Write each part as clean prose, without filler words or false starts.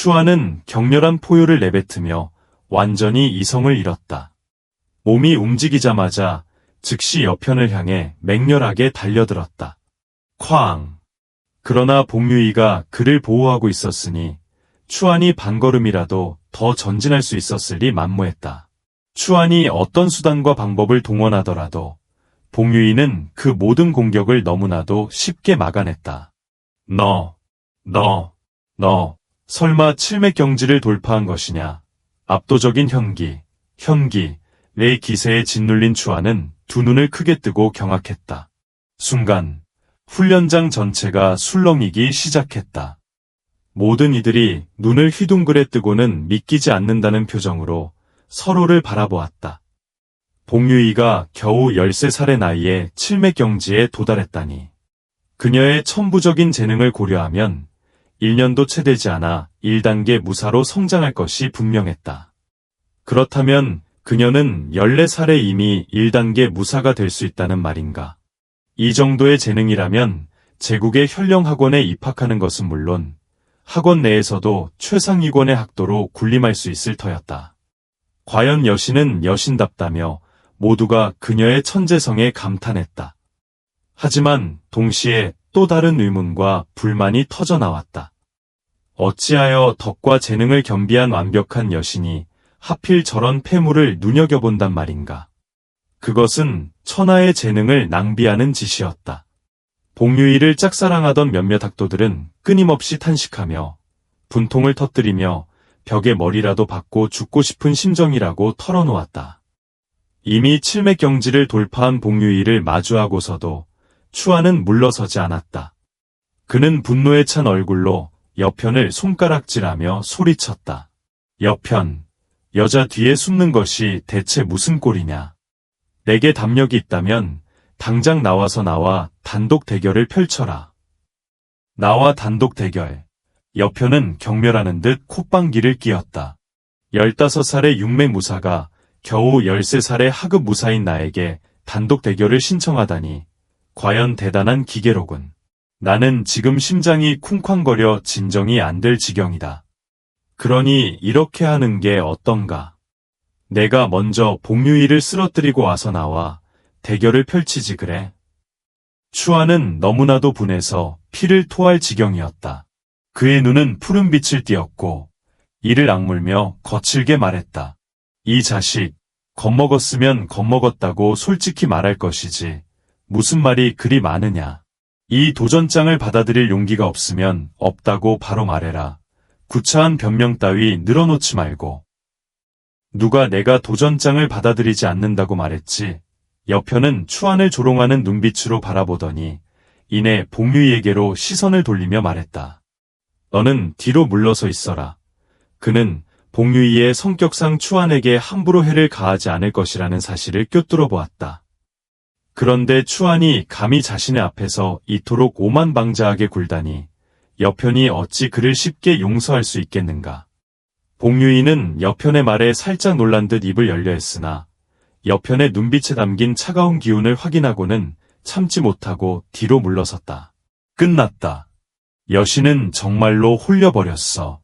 추아는 격렬한 포효를 내뱉으며 완전히 이성을 잃었다. 몸이 움직이자마자 즉시 여편을 향해 맹렬하게 달려들었다. 쾅! 그러나 복유이가 그를 보호하고 있었으니 추안이 반걸음이라도 더 전진할 수 있었으리 만무했다. 추안이 어떤 수단과 방법을 동원하더라도 복유이는 그 모든 공격을 너무나도 쉽게 막아냈다. 너, 설마 칠맥경지를 돌파한 것이냐? 압도적인 현기의 기세에 짓눌린 추안은 두 눈을 크게 뜨고 경악했다. 순간 훈련장 전체가 술렁이기 시작했다. 모든 이들이 눈을 휘둥그레 뜨고는 믿기지 않는다는 표정으로 서로를 바라보았다. 복유이가 겨우 13살의 나이에 칠맥경지에 도달했다니. 그녀의 천부적인 재능을 고려하면 1년도 채 되지 않아 1단계 무사로 성장할 것이 분명했다. 그렇다면 그녀는 14살에 이미 1단계 무사가 될 수 있다는 말인가? 이 정도의 재능이라면 제국의 현령학원에 입학하는 것은 물론 학원 내에서도 최상위권의 학도로 군림할 수 있을 터였다. 과연 여신은 여신답다며 모두가 그녀의 천재성에 감탄했다. 하지만 동시에 또 다른 의문과 불만이 터져나왔다. 어찌하여 덕과 재능을 겸비한 완벽한 여신이 하필 저런 폐물을 눈여겨본단 말인가. 그것은 천하의 재능을 낭비하는 짓이었다. 복유이를 짝사랑하던 몇몇 학도들은 끊임없이 탄식하며 분통을 터뜨리며 벽에 머리라도 박고 죽고 싶은 심정이라고 털어놓았다. 이미 칠맥경지를 돌파한 복유이를 마주하고서도 추안은 물러서지 않았다. 그는 분노에 찬 얼굴로 여편을 손가락질하며 소리쳤다. 여편, 여자 뒤에 숨는 것이 대체 무슨 꼴이냐. 내게 담력이 있다면 당장 나와 단독 대결을 펼쳐라. 나와 단독 대결. 여편은 경멸하는 듯 콧방귀를 뀌었다. 15살의 육매무사가 겨우 13살의 하급 무사인 나에게 단독 대결을 신청하다니 과연 대단한 기계로군. 나는 지금 심장이 쿵쾅거려 진정이 안 될 지경이다. 그러니 이렇게 하는 게 어떤가? 내가 먼저 복유이를 쓰러뜨리고 와서 나와 대결을 펼치지 그래. 추안은 너무나도 분해서 피를 토할 지경이었다. 그의 눈은 푸른 빛을 띠었고 이를 악물며 거칠게 말했다. 이 자식, 겁먹었으면 겁먹었다고 솔직히 말할 것이지 무슨 말이 그리 많으냐. 이 도전장을 받아들일 용기가 없으면 없다고 바로 말해라. 구차한 변명 따위 늘어놓지 말고. 누가 내가 도전장을 받아들이지 않는다고 말했지. 여편은 추안을 조롱하는 눈빛으로 바라보더니 이내 복유이에게로 시선을 돌리며 말했다. 너는 뒤로 물러서 있어라. 그는 복유이의 성격상 추안에게 함부로 해를 가하지 않을 것이라는 사실을 꿰뚫어 보았다. 그런데 추안이 감히 자신의 앞에서 이토록 오만방자하게 굴다니 여편이 어찌 그를 쉽게 용서할 수 있겠는가. 복유이는 여편의 말에 살짝 놀란 듯 입을 열려 했으나 여편의 눈빛에 담긴 차가운 기운을 확인하고는 참지 못하고 뒤로 물러섰다. 끝났다. 여신은 정말로 홀려버렸어.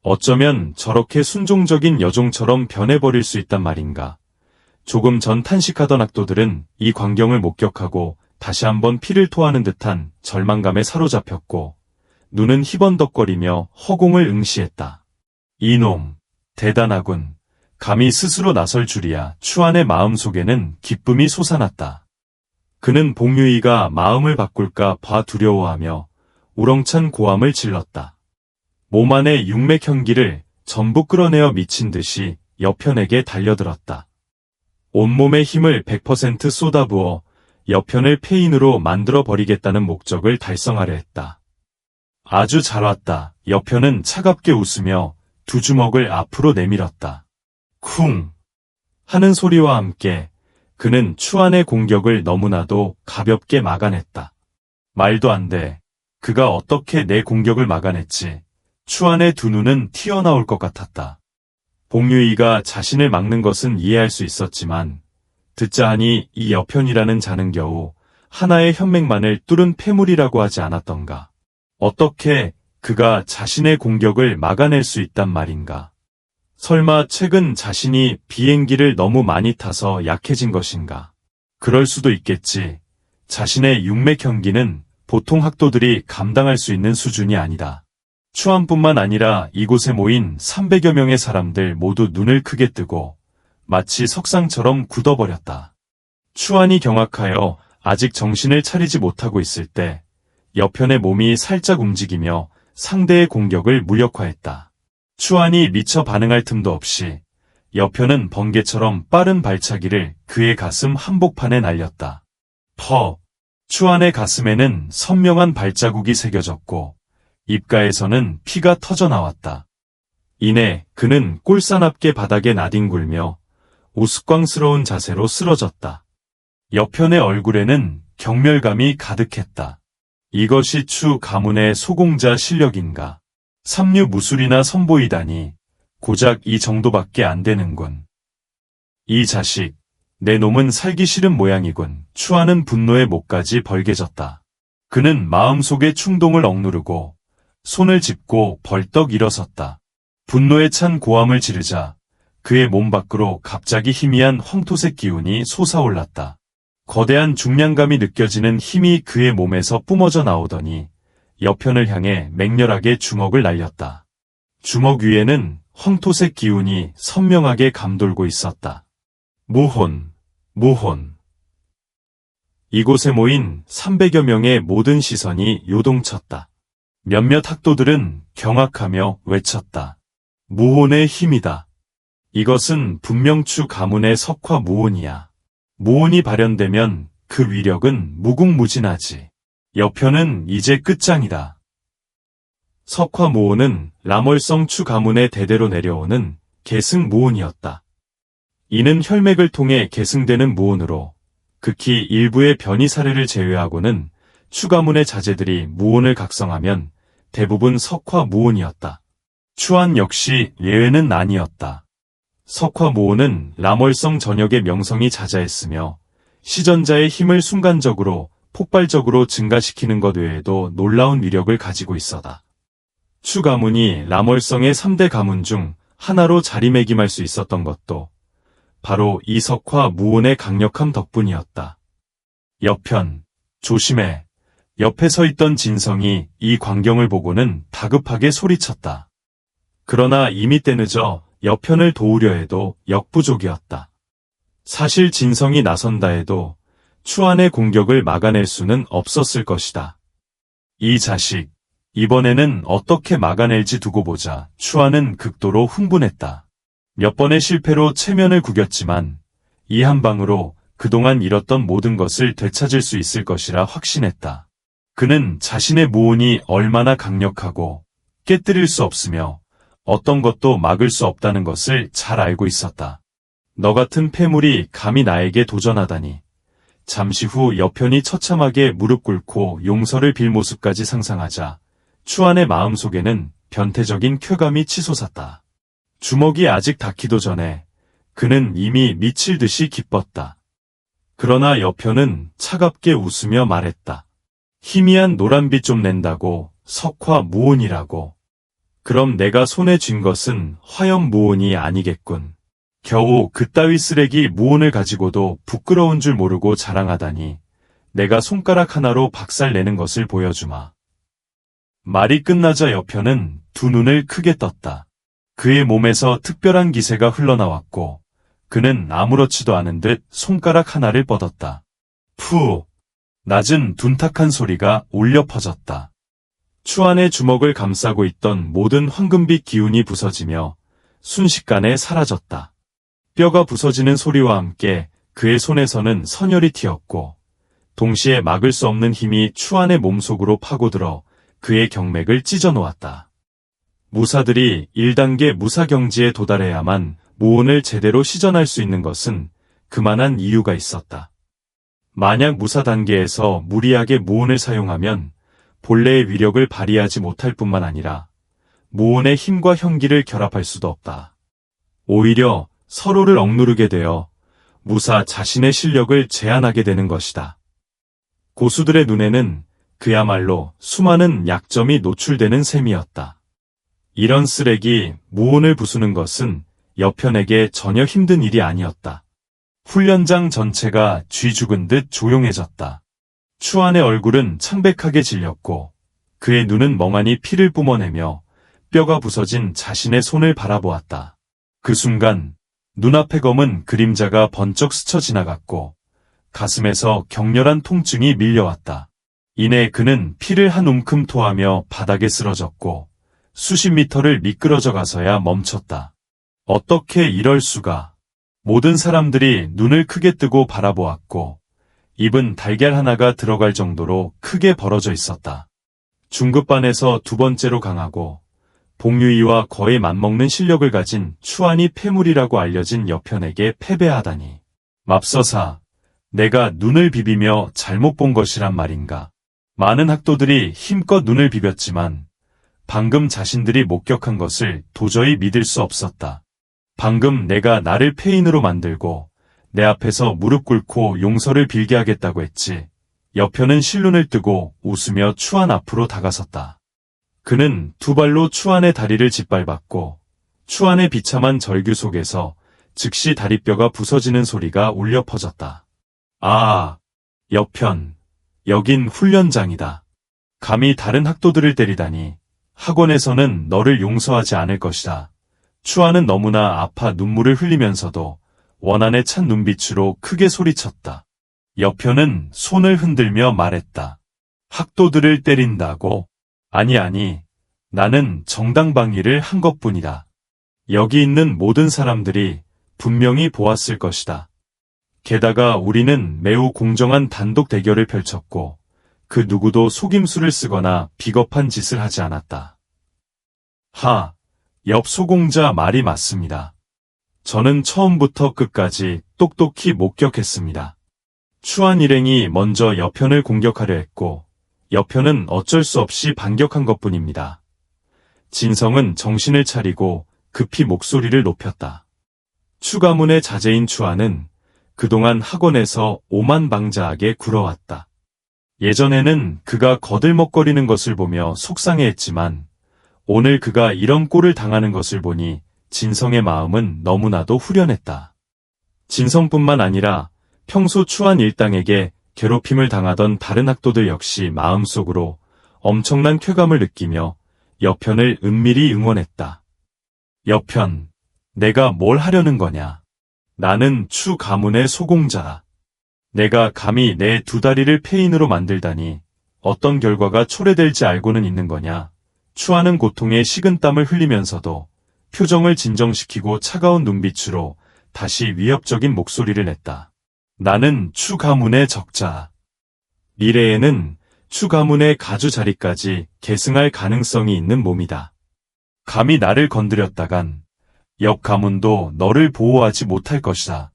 어쩌면 저렇게 순종적인 여종처럼 변해버릴 수 있단 말인가. 조금 전 탄식하던 학도들은 이 광경을 목격하고 다시 한번 피를 토하는 듯한 절망감에 사로잡혔고 눈은 희번덕거리며 허공을 응시했다. 이놈, 대단하군. 감히 스스로 나설 줄이야. 추안의 마음속에는 기쁨이 솟아났다. 그는 복유이가 마음을 바꿀까 봐 두려워하며 우렁찬 고함을 질렀다. 몸 안의 육맥 현기를 전부 끌어내어 미친 듯이 여편에게 달려들었다. 온몸의 힘을 100% 쏟아부어 여편을 폐인으로 만들어버리겠다는 목적을 달성하려 했다. 아주 잘 왔다. 여편은 차갑게 웃으며 두 주먹을 앞으로 내밀었다. 쿵! 하는 소리와 함께 그는 추안의 공격을 너무나도 가볍게 막아냈다. 말도 안 돼. 그가 어떻게 내 공격을 막아냈지? 추안의 두 눈은 튀어나올 것 같았다. 복유이가 자신을 막는 것은 이해할 수 있었지만 듣자 하니 이 여편이라는 자는 겨우 하나의 현맥만을 뚫은 폐물이라고 하지 않았던가. 어떻게 그가 자신의 공격을 막아낼 수 있단 말인가? 설마 최근 자신이 비행기를 너무 많이 타서 약해진 것인가? 그럴 수도 있겠지. 자신의 육맥 경기는 보통 학도들이 감당할 수 있는 수준이 아니다. 추안뿐만 아니라 이곳에 모인 300여 명의 사람들 모두 눈을 크게 뜨고 마치 석상처럼 굳어버렸다. 추안이 경악하여 아직 정신을 차리지 못하고 있을 때 여편의 몸이 살짝 움직이며 상대의 공격을 무력화했다. 추안이 미처 반응할 틈도 없이 여편은 번개처럼 빠른 발차기를 그의 가슴 한복판에 날렸다. 퍽! 추안의 가슴에는 선명한 발자국이 새겨졌고 입가에서는 피가 터져나왔다. 이내 그는 꼴사납게 바닥에 나뒹굴며 우스꽝스러운 자세로 쓰러졌다. 여편의 얼굴에는 경멸감이 가득했다. 이것이 추 가문의 소공자 실력인가? 삼류 무술이나 선보이다니 고작 이 정도밖에 안 되는군. 이 자식, 내 놈은 살기 싫은 모양이군. 추하는 분노에 목까지 벌개졌다. 그는 마음속의 충동을 억누르고 손을 짚고 벌떡 일어섰다. 분노에 찬 고함을 지르자 그의 몸 밖으로 갑자기 희미한 황토색 기운이 솟아올랐다. 거대한 중량감이 느껴지는 힘이 그의 몸에서 뿜어져 나오더니 여편을 향해 맹렬하게 주먹을 날렸다. 주먹 위에는 황토색 기운이 선명하게 감돌고 있었다. 무혼, 무혼. 이곳에 모인 300여 명의 모든 시선이 요동쳤다. 몇몇 학도들은 경악하며 외쳤다. 무혼의 힘이다. 이것은 분명 추 가문의 석화 무혼이야. 무혼이 발현되면 그 위력은 무궁무진하지. 여편은 이제 끝장이다. 석화 무혼은 라멀성 추 가문의 대대로 내려오는 계승 무혼이었다. 이는 혈맥을 통해 계승되는 무혼으로 극히 일부의 변이 사례를 제외하고는 추 가문의 자제들이 무혼을 각성하면 대부분 석화 무혼이었다. 추안 역시 예외는 아니었다. 석화 무혼은 라멀성 전역의 명성이 자자했으며 시전자의 힘을 순간적으로 폭발적으로 증가시키는 것 외에도 놀라운 위력을 가지고 있었다. 추 가문이 라멀성의 3대 가문 중 하나로 자리매김할 수 있었던 것도 바로 이 석화 무혼의 강력함 덕분이었다. 여편, 조심해. 옆에 서 있던 진성이 이 광경을 보고는 다급하게 소리쳤다. 그러나 이미 때늦어 여편을 도우려 해도 역부족이었다. 사실 진성이 나선다 해도 추안의 공격을 막아낼 수는 없었을 것이다. 이 자식, 이번에는 어떻게 막아낼지 두고 보자. 추안은 극도로 흥분했다. 몇 번의 실패로 체면을 구겼지만 이 한 방으로 그동안 잃었던 모든 것을 되찾을 수 있을 것이라 확신했다. 그는 자신의 무혼이 얼마나 강력하고 깨뜨릴 수 없으며 어떤 것도 막을 수 없다는 것을 잘 알고 있었다. 너 같은 폐물이 감히 나에게 도전하다니. 잠시 후 여편이 처참하게 무릎 꿇고 용서를 빌 모습까지 상상하자 추안의 마음속에는 변태적인 쾌감이 치솟았다. 주먹이 아직 닿기도 전에 그는 이미 미칠 듯이 기뻤다. 그러나 여편은 차갑게 웃으며 말했다. 희미한 노란빛 좀 낸다고 석화 무혼이라고. 그럼 내가 손에 쥔 것은 화염 무혼이 아니겠군. 겨우 그따위 쓰레기 무혼을 가지고도 부끄러운 줄 모르고 자랑하다니 내가 손가락 하나로 박살내는 것을 보여주마. 말이 끝나자 여편은 두 눈을 크게 떴다. 그의 몸에서 특별한 기세가 흘러나왔고 그는 아무렇지도 않은 듯 손가락 하나를 뻗었다. 푸! 낮은 둔탁한 소리가 울려 퍼졌다. 추안의 주먹을 감싸고 있던 모든 황금빛 기운이 부서지며 순식간에 사라졌다. 뼈가 부서지는 소리와 함께 그의 손에서는 선혈이 튀었고 동시에 막을 수 없는 힘이 추안의 몸속으로 파고들어 그의 경맥을 찢어놓았다. 무사들이 1단계 무사경지에 도달해야만 무혼을 제대로 시전할 수 있는 것은 그만한 이유가 있었다. 만약 무사 단계에서 무리하게 무혼을 사용하면 본래의 위력을 발휘하지 못할 뿐만 아니라 무혼의 힘과 형기를 결합할 수도 없다. 오히려 서로를 억누르게 되어 무사 자신의 실력을 제한하게 되는 것이다. 고수들의 눈에는 그야말로 수많은 약점이 노출되는 셈이었다. 이런 쓰레기 무온을 부수는 것은 여편에게 전혀 힘든 일이 아니었다. 훈련장 전체가 쥐 죽은 듯 조용해졌다. 추안의 얼굴은 창백하게 질렸고 그의 눈은 멍하니 피를 뿜어내며 뼈가 부서진 자신의 손을 바라보았다. 그 순간 눈앞의 검은 그림자가 번쩍 스쳐 지나갔고 가슴에서 격렬한 통증이 밀려왔다. 이내 그는 피를 한 움큼 토하며 바닥에 쓰러졌고 수십 미터를 미끄러져 가서야 멈췄다. 어떻게 이럴 수가. 모든 사람들이 눈을 크게 뜨고 바라보았고 입은 달걀 하나가 들어갈 정도로 크게 벌어져 있었다. 중급반에서 두 번째로 강하고 복유이와 거의 맞먹는 실력을 가진 추안이 패물이라고 알려진 여편에게 패배하다니. 맙서사, 내가 눈을 비비며 잘못 본 것이란 말인가. 많은 학도들이 힘껏 눈을 비볐지만 방금 자신들이 목격한 것을 도저히 믿을 수 없었다. 방금 내가 나를 폐인으로 만들고 내 앞에서 무릎 꿇고 용서를 빌게 하겠다고 했지. 여편은 실눈을 뜨고 웃으며 추안 앞으로 다가섰다. 그는 두 발로 추안의 다리를 짓밟았고 추안의 비참한 절규 속에서 즉시 다리뼈가 부서지는 소리가 울려 퍼졌다. 아, 여편, 여긴 훈련장이다. 감히 다른 학도들을 때리다니. 학원에서는 너를 용서하지 않을 것이다. 추안은 너무나 아파 눈물을 흘리면서도 원한에 찬 눈빛으로 크게 소리쳤다. 여편은 손을 흔들며 말했다. 학도들을 때린다고? 아니, 나는 정당방위를 한 것뿐이다. 여기 있는 모든 사람들이 분명히 보았을 것이다. 게다가 우리는 매우 공정한 단독 대결을 펼쳤고 그 누구도 속임수를 쓰거나 비겁한 짓을 하지 않았다. 옆 소공자 말이 맞습니다. 저는 처음부터 끝까지 똑똑히 목격했습니다. 추안 일행이 먼저 여편을 공격하려 했고 여편은 어쩔 수 없이 반격한 것뿐입니다. 진성은 정신을 차리고 급히 목소리를 높였다. 추 가문의 자제인 추안은 그동안 학원에서 오만방자하게 굴어왔다. 예전에는 그가 거들먹거리는 것을 보며 속상해했지만 오늘 그가 이런 꼴을 당하는 것을 보니 진성의 마음은 너무나도 후련했다. 진성뿐만 아니라 평소 추안 일당에게 괴롭힘을 당하던 다른 학도들 역시 마음속으로 엄청난 쾌감을 느끼며 여편을 은밀히 응원했다. 여편, 내가 뭘 하려는 거냐? 나는 추 가문의 소공자다. 내가 감히 내 두 다리를 폐인으로 만들다니 어떤 결과가 초래될지 알고는 있는 거냐? 추안은 고통에 식은땀을 흘리면서도 표정을 진정시키고 차가운 눈빛으로 다시 위협적인 목소리를 냈다. 나는 추 가문의 적자. 미래에는 추 가문의 가주 자리까지 계승할 가능성이 있는 몸이다. 감히 나를 건드렸다간 옆 가문도 너를 보호하지 못할 것이다.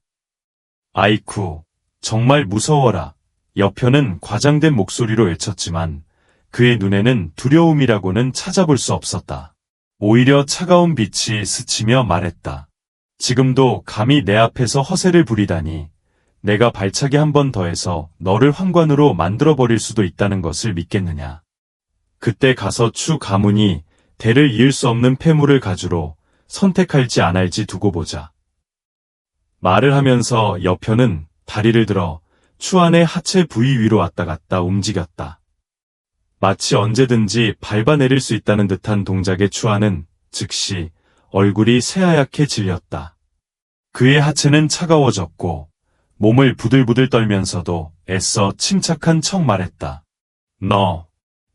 아이쿠, 정말 무서워라. 여편은 과장된 목소리로 외쳤지만 그의 눈에는 두려움이라고는 찾아볼 수 없었다. 오히려 차가운 빛이 스치며 말했다. 지금도 감히 내 앞에서 허세를 부리다니 내가 발차기 한 번 더해서 너를 환관으로 만들어버릴 수도 있다는 것을 믿겠느냐. 그때 가서 추 가문이 대를 이을 수 없는 폐물을 가주로 선택할지 안 할지 두고 보자. 말을 하면서 여편은 다리를 들어 추안의 하체 부위 위로 왔다 갔다 움직였다. 마치 언제든지 밟아내릴 수 있다는 듯한 동작의 추안은 즉시 얼굴이 새하얗게 질렸다. 그의 하체는 차가워졌고 몸을 부들부들 떨면서도 애써 침착한 척 말했다.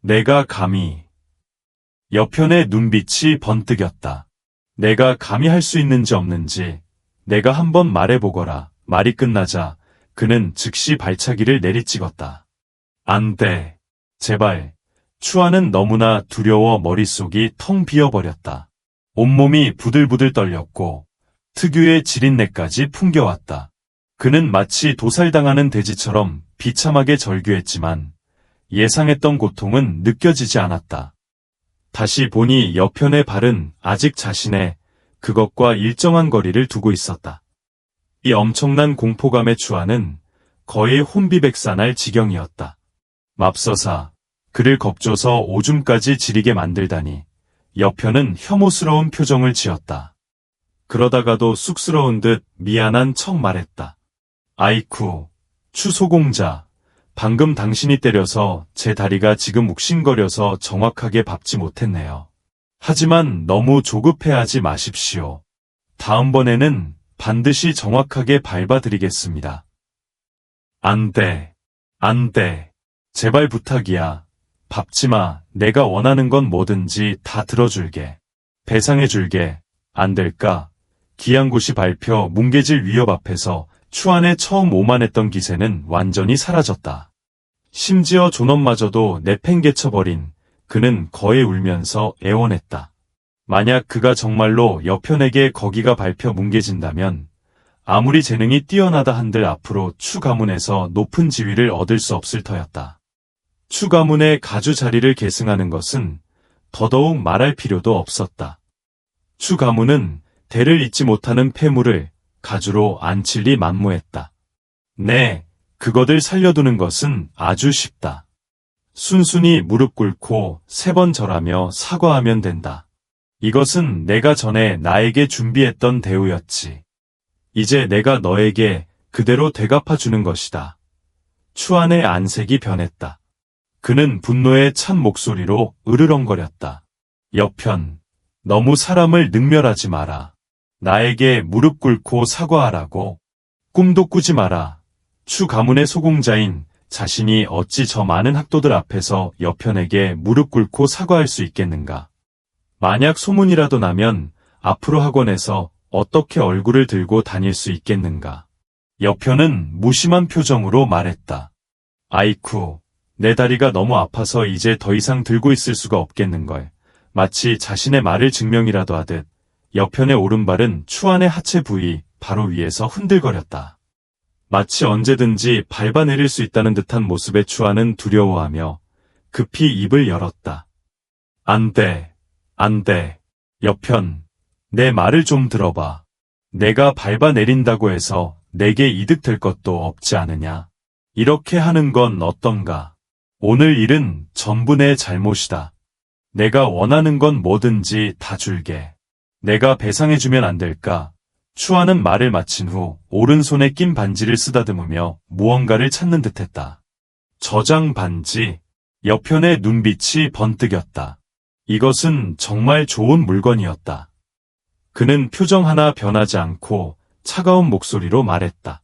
내가 감히. 여편의 눈빛이 번뜩였다. 내가 감히 할 수 있는지 없는지 내가 한번 말해보거라. 말이 끝나자 그는 즉시 발차기를 내리찍었다. 안 돼. 제발. 추안은 너무나 두려워 머릿속이 텅 비어버렸다. 온몸이 부들부들 떨렸고 특유의 지린내까지 풍겨왔다. 그는 마치 도살당하는 돼지처럼 비참하게 절규했지만 예상했던 고통은 느껴지지 않았다. 다시 보니 여편의 발은 아직 자신의 그것과 일정한 거리를 두고 있었다. 이 엄청난 공포감의 추안은 거의 혼비백산할 지경이었다. 맙서사, 그를 겁줘서 오줌까지 지리게 만들다니. 여편은 혐오스러운 표정을 지었다. 그러다가도 쑥스러운 듯 미안한 척 말했다. 아이쿠, 추소공자. 방금 당신이 때려서 제 다리가 지금 욱신거려서 정확하게 밟지 못했네요. 하지만 너무 조급해하지 마십시오. 다음번에는 반드시 정확하게 밟아드리겠습니다. 안 돼. 안 돼. 제발 부탁이야. 밟지 마. 내가 원하는 건 뭐든지 다 들어줄게. 배상해줄게. 안 될까? 기양고시 발표 뭉개질 위협 앞에서 추안에 처음 오만했던 기세는 완전히 사라졌다. 심지어 존엄마저도 내팽개쳐버린 그는 거의 울면서 애원했다. 만약 그가 정말로 여편에게 거기가 밟혀 뭉개진다면 아무리 재능이 뛰어나다 한들 앞으로 추 가문에서 높은 지위를 얻을 수 없을 터였다. 추 가문의 가주 자리를 계승하는 것은 더더욱 말할 필요도 없었다. 추 가문은 대를 잇지 못하는 폐물을 가주로 앉힐 리 만무했다. 네, 그것을 살려두는 것은 아주 쉽다. 순순히 무릎 꿇고 3번 절하며 사과하면 된다. 이것은 내가 전에 나에게 준비했던 대우였지. 이제 내가 너에게 그대로 되갚아주는 것이다. 추안의 안색이 변했다. 그는 분노에 찬 목소리로 으르렁거렸다. 여편, 너무 사람을 능멸하지 마라. 나에게 무릎 꿇고 사과하라고. 꿈도 꾸지 마라. 추 가문의 소공자인 자신이 어찌 저 많은 학도들 앞에서 여편에게 무릎 꿇고 사과할 수 있겠는가. 만약 소문이라도 나면 앞으로 학원에서 어떻게 얼굴을 들고 다닐 수 있겠는가. 여편은 무심한 표정으로 말했다. 아이쿠, 내 다리가 너무 아파서 이제 더 이상 들고 있을 수가 없겠는걸. 마치 자신의 말을 증명이라도 하듯 여편의 오른발은 추안의 하체 부위 바로 위에서 흔들거렸다. 마치 언제든지 밟아내릴 수 있다는 듯한 모습에 추안은 두려워하며 급히 입을 열었다. 안 돼, 안 돼. 여편, 내 말을 좀 들어봐. 내가 밟아내린다고 해서 내게 이득될 것도 없지 않으냐. 이렇게 하는 건 어떤가. 오늘 일은 전부 내 잘못이다. 내가 원하는 건 뭐든지 다 줄게. 내가 배상해주면 안 될까? 추안은 말을 마친 후 오른손에 낀 반지를 쓰다듬으며 무언가를 찾는 듯했다. 저장 반지. 여편의 눈빛이 번뜩였다. 이것은 정말 좋은 물건이었다. 그는 표정 하나 변하지 않고 차가운 목소리로 말했다.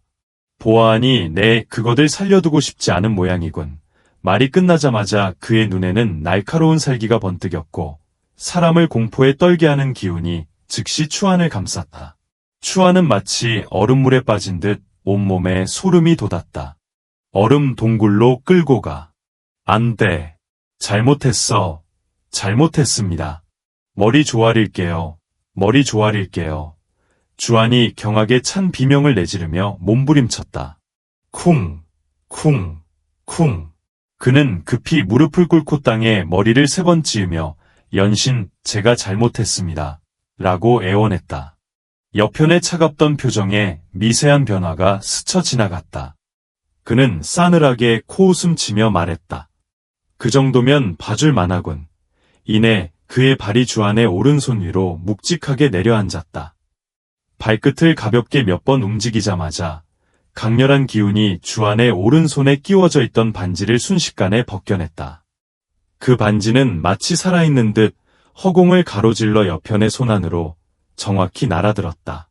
보아하니 내 그것을 살려두고 싶지 않은 모양이군. 말이 끝나자마자 그의 눈에는 날카로운 살기가 번뜩였고 사람을 공포에 떨게 하는 기운이 즉시 추안을 감쌌다. 추안은 마치 얼음물에 빠진 듯 온몸에 소름이 돋았다. 얼음 동굴로 끌고 가. 안 돼. 잘못했어. 잘못했습니다. 머리 조아릴게요. 머리 조아릴게요. 주안이 경악에 찬 비명을 내지르며 몸부림쳤다. 쿵, 쿵, 쿵. 그는 급히 무릎을 꿇고 땅에 머리를 3번 찌으며 연신 제가 잘못했습니다. 라고 애원했다. 여편의 차갑던 표정에 미세한 변화가 스쳐 지나갔다. 그는 싸늘하게 코웃음치며 말했다. 그 정도면 봐줄 만하군. 이내 그의 발이 주안의 오른손 위로 묵직하게 내려앉았다. 발끝을 가볍게 몇 번 움직이자마자 강렬한 기운이 주안의 오른손에 끼워져 있던 반지를 순식간에 벗겨냈다. 그 반지는 마치 살아있는 듯 허공을 가로질러 여편의 손 안으로 정확히 날아들었다.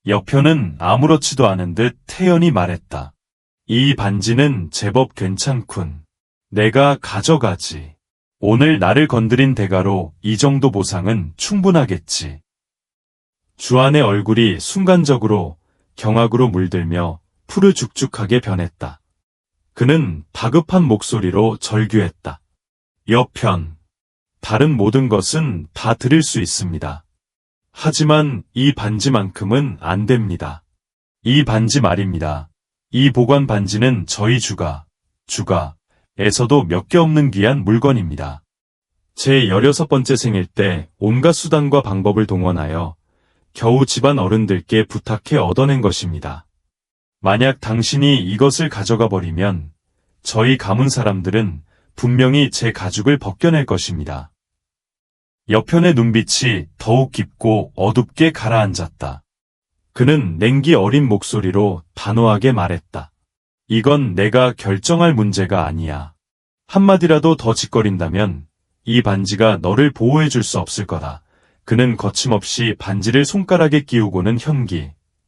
여편은 아무렇지도 않은 듯 태연히 말했다. 이 반지는 제법 괜찮군. 내가 가져가지. 오늘 나를 건드린 대가로 이 정도 보상은 충분하겠지. 주안의 얼굴이 순간적으로 경악으로 물들며 푸르죽죽하게 변했다. 그는 다급한 목소리로 절규했다. 여편, 다른 모든 것은 다 드릴 수 있습니다. 하지만 이 반지만큼은 안 됩니다. 이 반지 말입니다. 이 보관 반지는 저희 주가에서도 몇 개 없는 귀한 물건입니다. 제 16번째 생일 때 온갖 수단과 방법을 동원하여 겨우 집안 어른들께 부탁해 얻어낸 것입니다. 만약 당신이 이것을 가져가 버리면 저희 가문 사람들은 분명히 제 가죽을 벗겨낼 것입니다. 여편의 눈빛이 더욱 깊고 어둡게 가라앉았다. 그는 냉기 어린 목소리로 단호하게 말했다. 이건 내가 결정할 문제가 아니야. 한마디라도 더 짓거린다면 이 반지가 너를 보호해 줄 수 없을 거다. 그는 거침없이 반지를 손가락에 끼우고는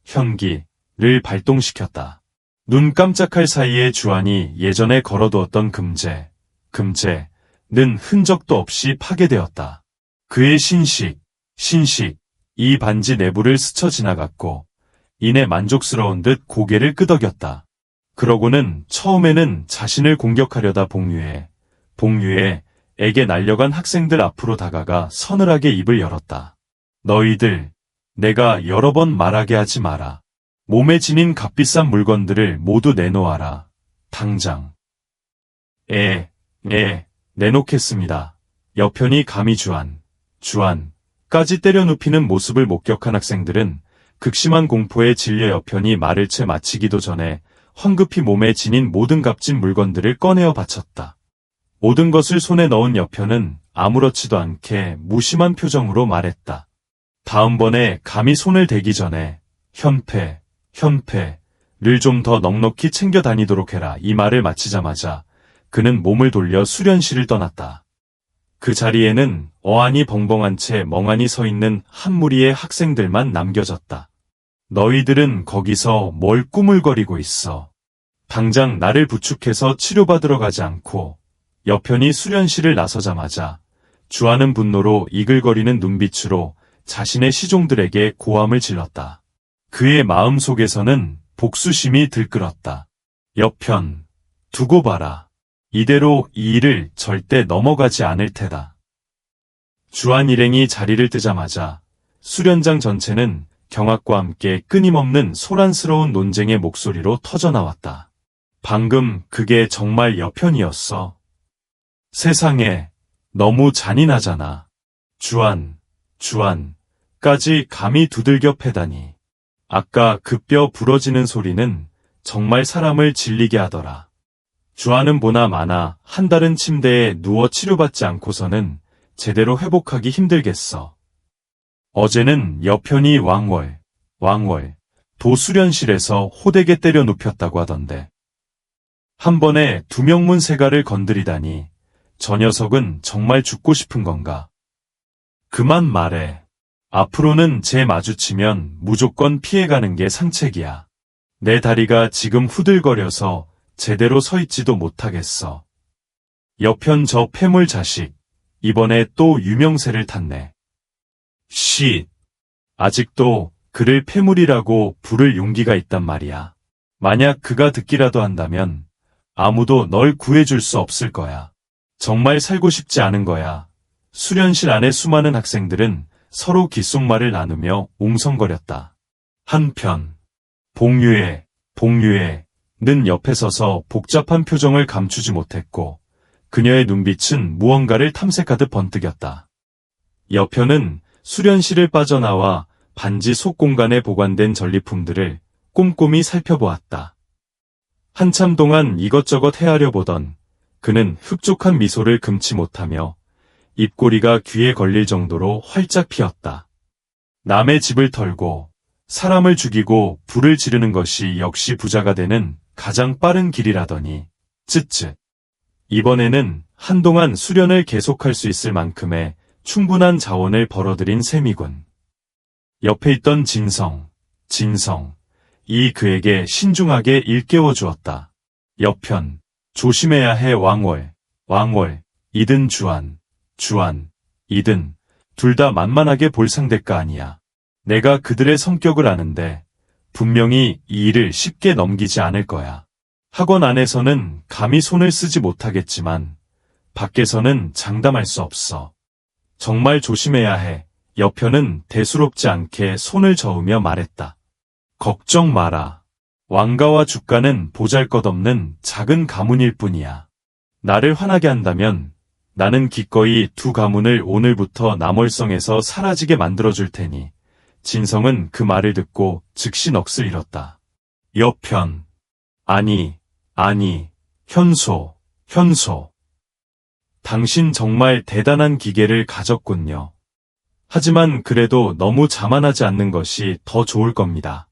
현기를 발동시켰다. 눈 깜짝할 사이에 주안이 예전에 걸어두었던 금제는 흔적도 없이 파괴되었다. 그의 신식, 이 반지 내부를 스쳐 지나갔고 이내 만족스러운 듯 고개를 끄덕였다. 그러고는 처음에는 자신을 공격하려다 봉유에게 날려간 학생들 앞으로 다가가 서늘하게 입을 열었다. 너희들, 내가 여러 번 말하게 하지 마라. 몸에 지닌 값비싼 물건들을 모두 내놓아라. 당장. 내놓겠습니다. 여편이 감히 주안까지 때려 눕히는 모습을 목격한 학생들은 극심한 공포에 질려 여편이 말을 채 마치기도 전에 황급히 몸에 지닌 모든 값진 물건들을 꺼내어 바쳤다. 모든 것을 손에 넣은 여편은 아무렇지도 않게 무심한 표정으로 말했다. 다음번에 감히 손을 대기 전에 현패를 좀 더 넉넉히 챙겨 다니도록 해라. 이 말을 마치자마자 그는 몸을 돌려 수련실을 떠났다. 그 자리에는 어안이 벙벙한 채 멍하니 서 있는 한 무리의 학생들만 남겨졌다. 너희들은 거기서 뭘 꾸물거리고 있어. 당장 나를 부축해서 치료받으러 가지 않고 여편이 수련실을 나서자마자 주안은 분노로 이글거리는 눈빛으로 자신의 시종들에게 고함을 질렀다. 그의 마음속에서는 복수심이 들끓었다. 여편, 두고 봐라. 이대로 이 일을 절대 넘어가지 않을 테다. 주안 일행이 자리를 뜨자마자 수련장 전체는 경악과 함께 끊임없는 소란스러운 논쟁의 목소리로 터져나왔다. 방금 그게 정말 여편이었어. 세상에, 너무 잔인하잖아. 주안까지 감히 두들겨 패다니. 아까 그 뼈 부러지는 소리는 정말 사람을 질리게 하더라. 주안은 보나 마나 한 달은 침대에 누워 치료받지 않고서는 제대로 회복하기 힘들겠어. 어제는 여편이 도수련실에서 호되게 때려 눕혔다고 하던데. 한 번에 두명문 세가를 건드리다니 저 녀석은 정말 죽고 싶은 건가? 그만 말해. 앞으로는 제 마주치면 무조건 피해가는 게 상책이야. 내 다리가 지금 후들거려서 제대로 서 있지도 못하겠어. 여편 저 패물 자식, 이번에 또 유명세를 탔네. 아직도 그를 패물이라고 부를 용기가 있단 말이야. 만약 그가 듣기라도 한다면 아무도 널 구해줄 수 없을 거야. 정말 살고 싶지 않은 거야. 수련실 안의 수많은 학생들은 서로 귓속말을 나누며 웅성거렸다. 한편 봉유에는 옆에 서서 복잡한 표정을 감추지 못했고 그녀의 눈빛은 무언가를 탐색하듯 번뜩였다. 여편은 수련실을 빠져나와 반지 속 공간에 보관된 전리품들을 꼼꼼히 살펴보았다. 한참 동안 이것저것 헤아려 보던 그는 흡족한 미소를 금치 못하며 입꼬리가 귀에 걸릴 정도로 활짝 피었다. 남의 집을 털고 사람을 죽이고 불을 지르는 것이 역시 부자가 되는 가장 빠른 길이라더니 쯧쯧. 이번에는 한동안 수련을 계속할 수 있을 만큼의 충분한 자원을 벌어들인 셈이군. 옆에 있던 진성이 그에게 신중하게 일깨워 주었다. 여편, 조심해야 해. 이든 주안이든 둘 다 만만하게 볼 상대가 아니야. 내가 그들의 성격을 아는데 분명히 이 일을 쉽게 넘기지 않을 거야. 학원 안에서는 감히 손을 쓰지 못하겠지만 밖에서는 장담할 수 없어. 정말 조심해야 해. 여편은 대수롭지 않게 손을 저으며 말했다. 걱정 마라. 왕가와 주가는 보잘것없는 작은 가문일 뿐이야. 나를 화나게 한다면 나는 기꺼이 두 가문을 오늘부터 남월성에서 사라지게 만들어줄 테니. 진성은 그 말을 듣고 즉시 넋을 잃었다. 여편. 아니, 현소. 당신 정말 대단한 기계를 가졌군요. 하지만 그래도 너무 자만하지 않는 것이 더 좋을 겁니다.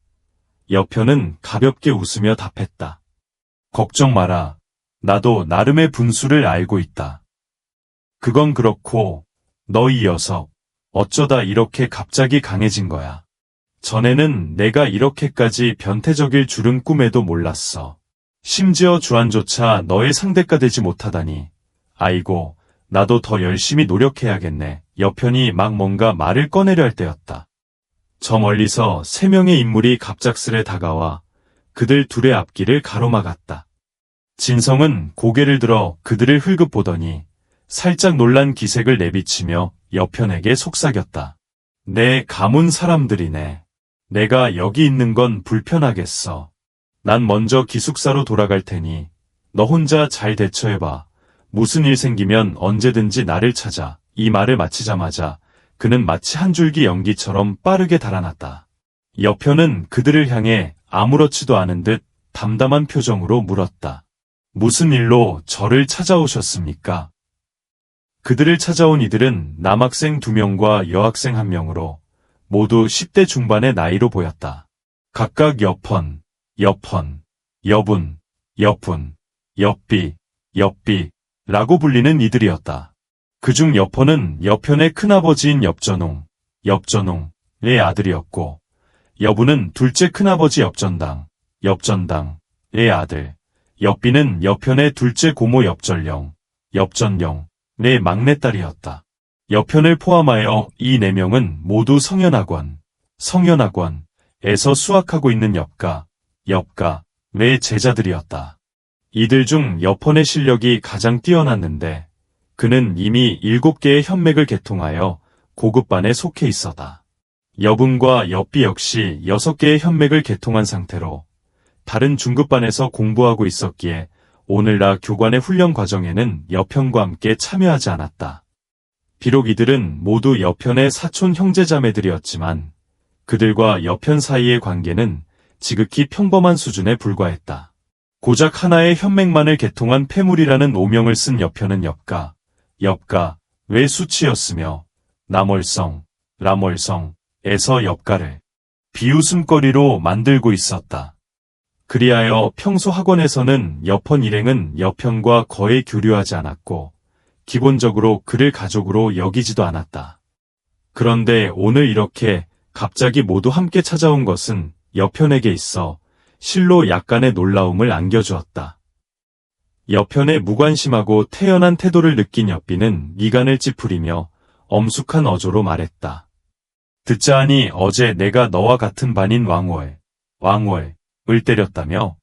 여편은 가볍게 웃으며 답했다. 걱정 마라. 나도 나름의 분수를 알고 있다. 그건 그렇고, 너 이 녀석, 어쩌다 이렇게 갑자기 강해진 거야. 전에는 내가 이렇게까지 변태적일 줄은 꿈에도 몰랐어. 심지어 주안조차 너의 상대가 되지 못하다니. 아이고, 나도 더 열심히 노력해야겠네. 여편이 막 뭔가 말을 꺼내려 할 때였다. 저 멀리서 3명의 인물이 갑작스레 다가와 그들 둘의 앞길을 가로막았다. 진성은 고개를 들어 그들을 흘금 보더니 살짝 놀란 기색을 내비치며 여편에게 속삭였다. 내 가문 사람들이네. 내가 여기 있는 건 불편하겠어. 난 먼저 기숙사로 돌아갈 테니 너 혼자 잘 대처해봐. 무슨 일 생기면 언제든지 나를 찾아. 이 말을 마치자마자 그는 마치 한 줄기 연기처럼 빠르게 달아났다. 여편은 그들을 향해 아무렇지도 않은 듯 담담한 표정으로 물었다. 무슨 일로 저를 찾아오셨습니까? 그들을 찾아온 이들은 남학생 2명과 여학생 1명으로 모두 10대 중반의 나이로 보였다. 각각 여펀, 여분, 여삐라고 불리는 이들이었다. 그중 여펀은 여편의 큰아버지인 엽전웅의 아들이었고, 여분은 둘째 큰아버지 엽전당의 아들, 여삐는 여편의 둘째 고모 엽전령의 막내딸이었다. 여편을 포함하여 이 4명은 모두 성현학원에서 수학하고 있는 엽가의 제자들이었다. 이들 중 여펀의 실력이 가장 뛰어났는데 그는 이미 7개의 현맥을 개통하여 고급반에 속해 있었다. 여분과 여삐 역시 6개의 현맥을 개통한 상태로 다른 중급반에서 공부하고 있었기에 오늘날 교관의 훈련 과정에는 여편과 함께 참여하지 않았다. 비록 이들은 모두 여편의 사촌 형제자매들이었지만 그들과 여편 사이의 관계는 지극히 평범한 수준에 불과했다. 고작 하나의 현맥만을 개통한 폐물이라는 오명을 쓴 여편은 엽가의 수치였으며 남월성에서 엽가를 비웃음거리로 만들고 있었다. 그리하여 평소 학원에서는 여펀 일행은 여편과 거의 교류하지 않았고 기본적으로 그를 가족으로 여기지도 않았다. 그런데 오늘 이렇게 갑자기 모두 함께 찾아온 것은 여편에게 있어 실로 약간의 놀라움을 안겨주었다. 여편의 무관심하고 태연한 태도를 느낀 여삐는 미간을 찌푸리며 엄숙한 어조로 말했다. 듣자 하니 어제 내가 너와 같은 반인 왕월을 때렸다며?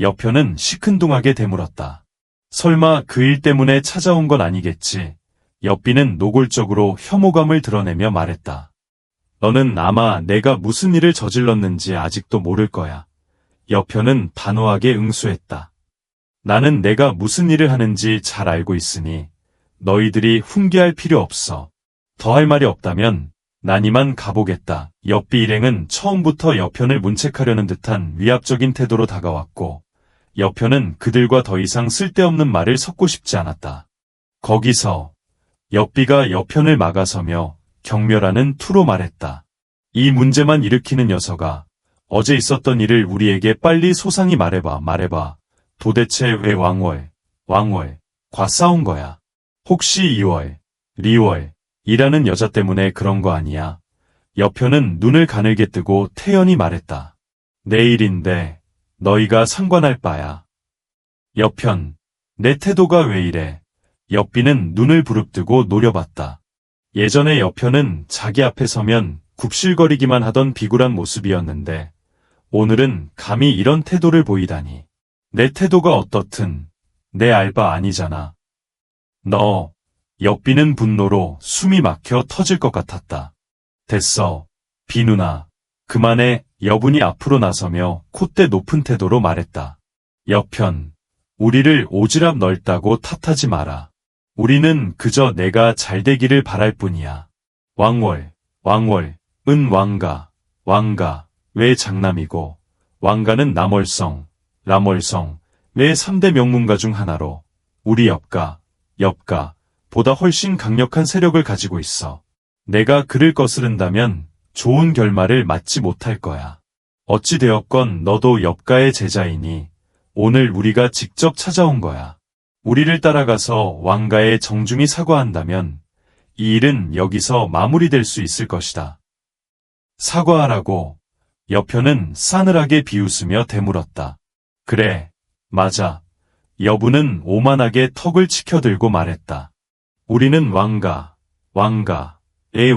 여편은 시큰둥하게 되물었다. 설마 그 일 때문에 찾아온 건 아니겠지? 여삐는 노골적으로 혐오감을 드러내며 말했다. 너는 아마 내가 무슨 일을 저질렀는지 아직도 모를 거야. 여편은 단호하게 응수했다. 나는 내가 무슨 일을 하는지 잘 알고 있으니 너희들이 훈계할 필요 없어. 더 할 말이 없다면 난 이만 가보겠다. 여삐 일행은 처음부터 여편을 문책하려는 듯한 위압적인 태도로 다가왔고 여편은 그들과 더 이상 쓸데없는 말을 섞고 싶지 않았다. 거기서 여삐가 여편을 막아서며 경멸하는 투로 말했다. 이 문제만 일으키는 녀석아, 어제 있었던 일을 우리에게 빨리 소상히 말해봐. 도대체 왜 왕월과 싸운 거야? 혹시 리월이라는 여자 때문에 그런 거 아니야? 여편은 눈을 가늘게 뜨고 태연히 말했다. 내일인데 너희가 상관할 바야. 여편, 내 태도가 왜 이래? 여삐는 눈을 부릅뜨고 노려봤다. 예전에 여편은 자기 앞에 서면 굽실거리기만 하던 비굴한 모습이었는데 오늘은 감히 이런 태도를 보이다니. 내 태도가 어떻든 내 알바 아니잖아. 너, 여삐는 분노로 숨이 막혀 터질 것 같았다. 됐어, 비누나. 그만해. 여분이 앞으로 나서며 콧대 높은 태도로 말했다. 여편, 우리를 오지랖 넓다고 탓하지 마라. 우리는 그저 내가 잘 되기를 바랄 뿐이야. 왕월은 왕가, 왜 장남이고, 왕가는 남월성의 3대 명문가 중 하나로, 우리 엽가의 보다 훨씬 강력한 세력을 가지고 있어. 내가 그를 거스른다면 좋은 결말을 맞지 못할 거야. 어찌되었건 너도 엽가의 제자이니 오늘 우리가 직접 찾아온 거야. 우리를 따라가서 왕가에 정중히 사과한다면 이 일은 여기서 마무리될 수 있을 것이다. 사과하라고. 여편은 싸늘하게 비웃으며 대물었다. 그래, 맞아. 여부는 오만하게 턱을 치켜들고 말했다. 우리는 왕가의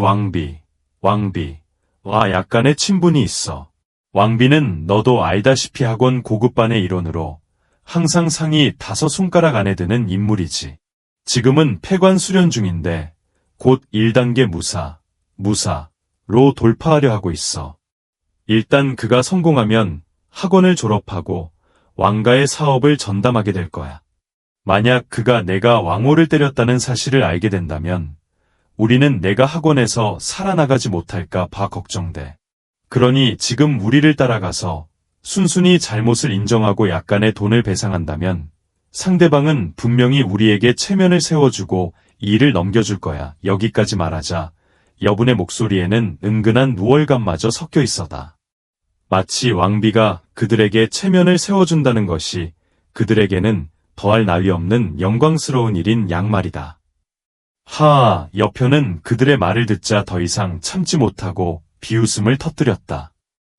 왕비와 약간의 친분이 있어. 왕비는 너도 알다시피 학원 고급반의 일원으로 항상 상이 5손가락 안에 드는 인물이지. 지금은 폐관 수련 중인데 곧 1단계 무사로 돌파하려 하고 있어. 일단 그가 성공하면 학원을 졸업하고 왕가의 사업을 전담하게 될 거야. 만약 그가 내가 왕호를 때렸다는 사실을 알게 된다면 우리는 내가 학원에서 살아나가지 못할까 봐 걱정돼. 그러니 지금 우리를 따라가서 순순히 잘못을 인정하고 약간의 돈을 배상한다면 상대방은 분명히 우리에게 체면을 세워주고 이 일을 넘겨줄 거야. 여기까지 말하자 여분의 목소리에는 은근한 우월감마저 섞여 있었다. 마치 왕비가 그들에게 체면을 세워준다는 것이 그들에게는 더할 나위 없는 영광스러운 일인 양말이다. 여편은 그들의 말을 듣자 더 이상 참지 못하고 비웃음을 터뜨렸다.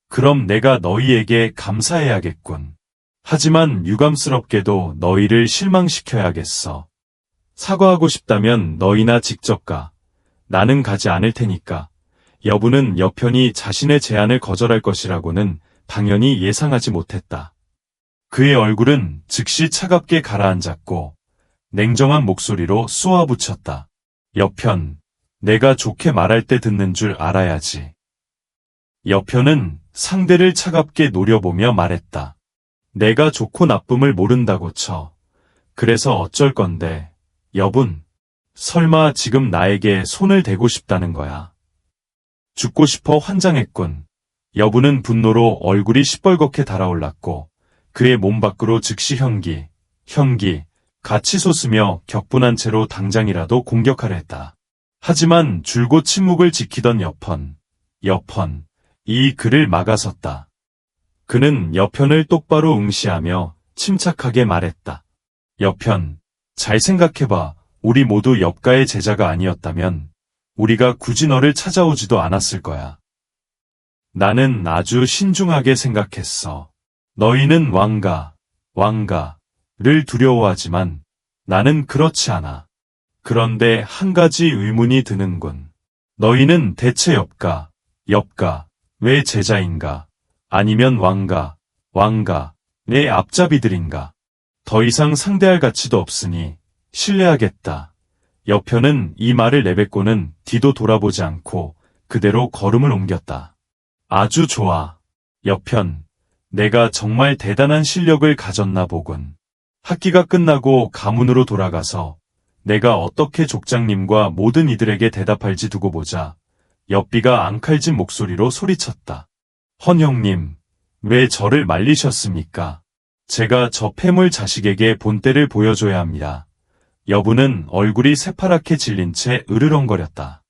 그럼 내가 너희에게 감사해야겠군. 하지만 유감스럽게도 너희를 실망시켜야겠어. 사과하고 싶다면 너희나 직접 가. 나는 가지 않을 테니까. 여부는 여편이 자신의 제안을 거절할 것이라고는 당연히 예상하지 못했다. 그의 얼굴은 즉시 차갑게 가라앉았고 냉정한 목소리로 쏘아붙였다. 여편, 내가 좋게 말할 때 듣는 줄 알아야지. 여편은 상대를 차갑게 노려보며 말했다. 내가 좋고 나쁨을 모른다고 쳐. 그래서 어쩔 건데, 여분, 설마 지금 나에게 손을 대고 싶다는 거야. 죽고 싶어 환장했군. 여분은 분노로 얼굴이 시뻘겋게 달아올랐고 그의 몸 밖으로 즉시 현기, 같이 솟으며 격분한 채로 당장이라도 공격하려 했다. 하지만 줄곧 침묵을 지키던 여펀, 이 그를 막아섰다. 그는 여편을 똑바로 응시하며 침착하게 말했다. 여편, 잘 생각해봐. 우리 모두 엽가의 제자가 아니었다면 우리가 굳이 너를 찾아오지도 않았을 거야. 나는 아주 신중하게 생각했어. 너희는 왕가를 두려워하지만 나는 그렇지 않아. 그런데 한 가지 의문이 드는군. 너희는 대체 엽가의 제자인가? 아니면 왕가의 앞잡이들인가? 더 이상 상대할 가치도 없으니 실례하겠다. 여편은 이 말을 내뱉고는 뒤도 돌아보지 않고 그대로 걸음을 옮겼다. 아주 좋아. 여편, 내가 정말 대단한 실력을 가졌나 보군. 학기가 끝나고 가문으로 돌아가서 내가 어떻게 족장님과 모든 이들에게 대답할지 두고 보자. 엽비가 앙칼진 목소리로 소리쳤다. 헌형님, 왜 저를 말리셨습니까? 제가 저 패물 자식에게 본때를 보여줘야 합니다. 여부는 얼굴이 새파랗게 질린 채 으르렁거렸다.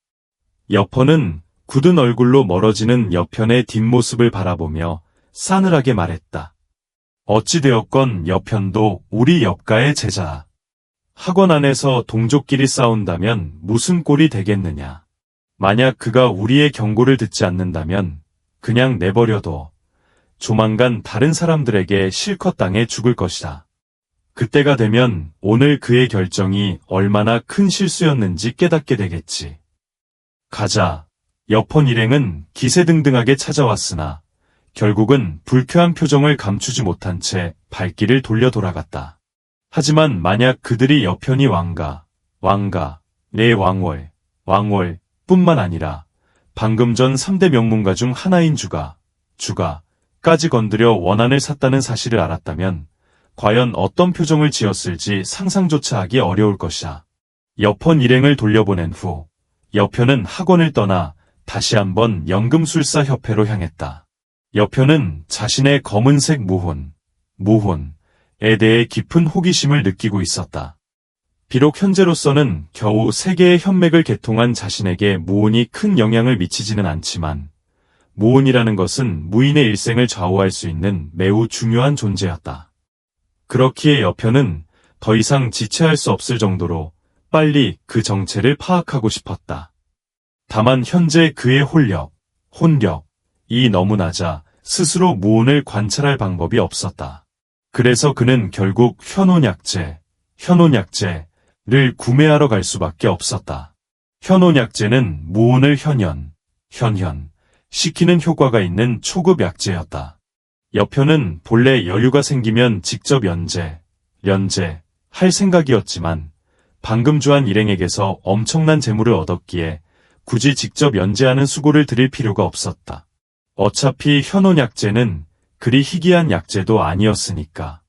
여퍼는 굳은 얼굴로 멀어지는 여편의 뒷모습을 바라보며 싸늘하게 말했다. 어찌되었건 여편도 우리 엽가의 제자. 학원 안에서 동족끼리 싸운다면 무슨 꼴이 되겠느냐. 만약 그가 우리의 경고를 듣지 않는다면 그냥 내버려둬. 조만간 다른 사람들에게 실컷 당해 죽을 것이다. 그때가 되면 오늘 그의 결정이 얼마나 큰 실수였는지 깨닫게 되겠지. 가자. 여폰 일행은 기세등등하게 찾아왔으나 결국은 불쾌한 표정을 감추지 못한 채 발길을 돌려 돌아갔다. 하지만 만약 그들이 여편이 왕가의 왕월뿐만 아니라 방금 전 3대 명문가 중 하나인 주가까지 건드려 원한을 샀다는 사실을 알았다면 과연 어떤 표정을 지었을지 상상조차 하기 어려울 것이다. 여폰 일행을 돌려보낸 후 여편은 학원을 떠나 다시 한번 연금술사협회로 향했다. 여편은 자신의 검은색 무혼에 대해 깊은 호기심을 느끼고 있었다. 비록 현재로서는 겨우 3개의 혈맥을 개통한 자신에게 무온이 큰 영향을 미치지는 않지만 무온이라는 것은 무인의 일생을 좌우할 수 있는 매우 중요한 존재였다. 그렇기에 여편은 더 이상 지체할 수 없을 정도로 빨리 그 정체를 파악하고 싶었다. 다만 현재 그의 혼력이 너무 낮아 스스로 무온을 관찰할 방법이 없었다. 그래서 그는 결국 현혼약재를 구매하러 갈 수밖에 없었다. 현혼약재는 무온을 시키는 효과가 있는 초급 약재였다. 여편은 본래 여유가 생기면 직접 연재할 생각이었지만 방금 주한 일행에게서 엄청난 재물을 얻었기에 굳이 직접 연재하는 수고를 들일 필요가 없었다. 어차피 현혼약재는 그리 희귀한 약재도 아니었으니까.